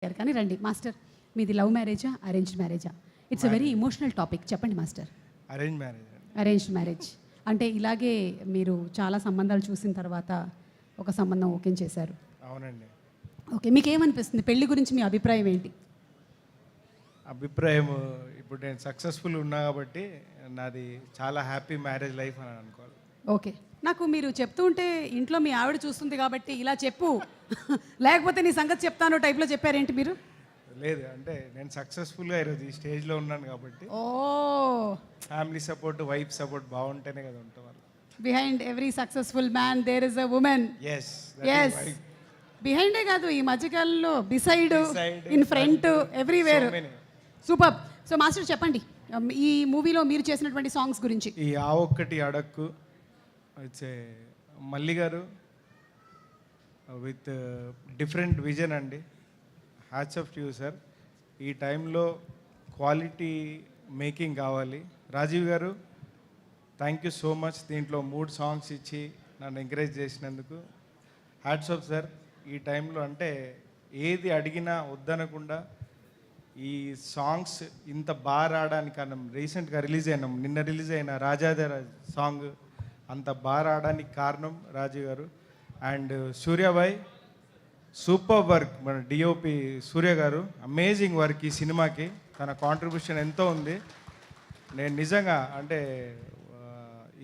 కానీ రండి మాస్టర్, మీది లవ్ మ్యారేజా అరేంజ్డ్ మ్యారేజా? It's a very emotional topic, చెప్పండి master. Arrange marriage. Arranged marriage అంటే ఇలాగే మీరు చాలా సంబంధాలు చూసిన తర్వాత ఒక సంబంధం ఓకే చేశారు. అవునండి. ఓకే, మీకు ఏమనిపిస్తుంది పెళ్లి గురించి, మీ అభిప్రాయం ఏంటి? అభిప్రాయం, ఇప్పుడు నేను సక్సెస్ఫుల్ ఉన్నా కాబట్టి నాది చాలా హ్యాపీ మ్యారేజ్ లైఫ్ అని అనుకోవాలి. ఓకే, నాకు మీరు చెప్తూ ఉంటే ఇంట్లో మీ ఆవిడ చూస్తుంది కాబట్టి ఇలా చెప్పు లేకపోతే నీ సంగతి చెప్తాను టైప్లో చెప్పారేంటి మీరు? లేదు, అంటే నేను సక్సెస్ఫుల్గా ఈరోజు ఈ స్టేజ్లో ఉన్నాను కాబట్టి oh, family support, wife support బాగుంటేనే కదా ఉంటాం వాళ్ళు. Behind every successful man there is a woman. Yes yes, బిహైండే కాదు, ఈ మధ్యకాలంలో beside, in front, everywhere. Super. So master చెప్పండి, ఈ మూవీలో మీరు చేసినటువంటి సాంగ్స్ గురించి. ఈ ఆ ఒక్కటి అడక్కు వచ్చే మల్లి గారు విత్ డిఫరెంట్ విజన్ అండి. Hats off to you sir. ఈ టైంలో క్వాలిటీ మేకింగ్ కావాలి. రాజీవ్ గారు, థ్యాంక్ యూ సో మచ్. దీంట్లో 3 సాంగ్స్ ఇచ్చి నన్ను ఎంకరేజ్ చేసినందుకు హ్యాట్స్ ఆఫ్ సార్. ఈ టైంలో అంటే ఏది అడిగినా వద్దనకుండా ఈ సాంగ్స్ ఇంత బాగా రావడానికి కారణం, రీసెంట్గా నిన్న రిలీజ్ అయిన రాజాదేరాజ్ సాంగ్ అంత బాగా రావడానికి కారణం రాజీవ్ గారు. And Suryabhai, super work. మన డిఓపి సూర్య గారు అమేజింగ్ వర్క్. ఈ సినిమాకి తన కాంట్రిబ్యూషన్ ఎంతో ఉంది. నేను నిజంగా అంటే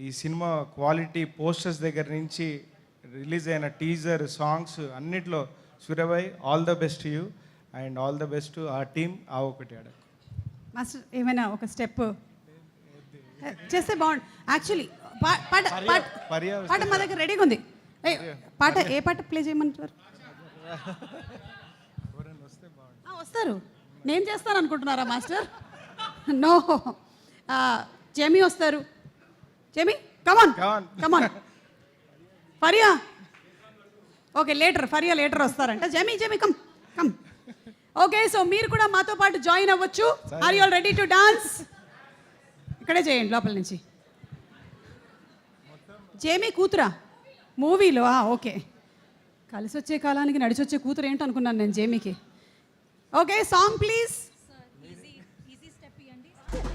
ఈ సినిమా క్వాలిటీ, పోస్టర్స్ దగ్గర నుంచి రిలీజ్ అయిన టీజర్, సాంగ్స్ అన్నిట్లో Suryabhai all the best you and all the best ఆ టీమ్. ఆ ఒకటి అడగ మాస్టర్, ఏమైనా ఒక స్టెప్ చేస్తే బాగుంది. యాక్చువల్లీ పాట మా దగ్గర రెడీగా ఉంది. పాట ఏ పాట ప్లే చేయమంటారు? వస్తారు, నేను చేస్తాను అనుకుంటున్నారా మాస్టర్? నో, జెమీ వస్తారు. Jamie come on come on. Faria okay, later, Faria later వస్తారంట. Jamie come come. Okay, so మీరు కూడా మాతో పాటు జాయిన్ అవ్వచ్చు. Are you all ready to dance? ఇక్కడే చేయండి, లోపల నుంచి. జేమీ కూతురా మూవీలో? ఓకే, కలిసి వచ్చే కాలానికి నడిచొచ్చే కూతురు ఏంటి అనుకున్నాను నేను జేమీకి. Okay, song please.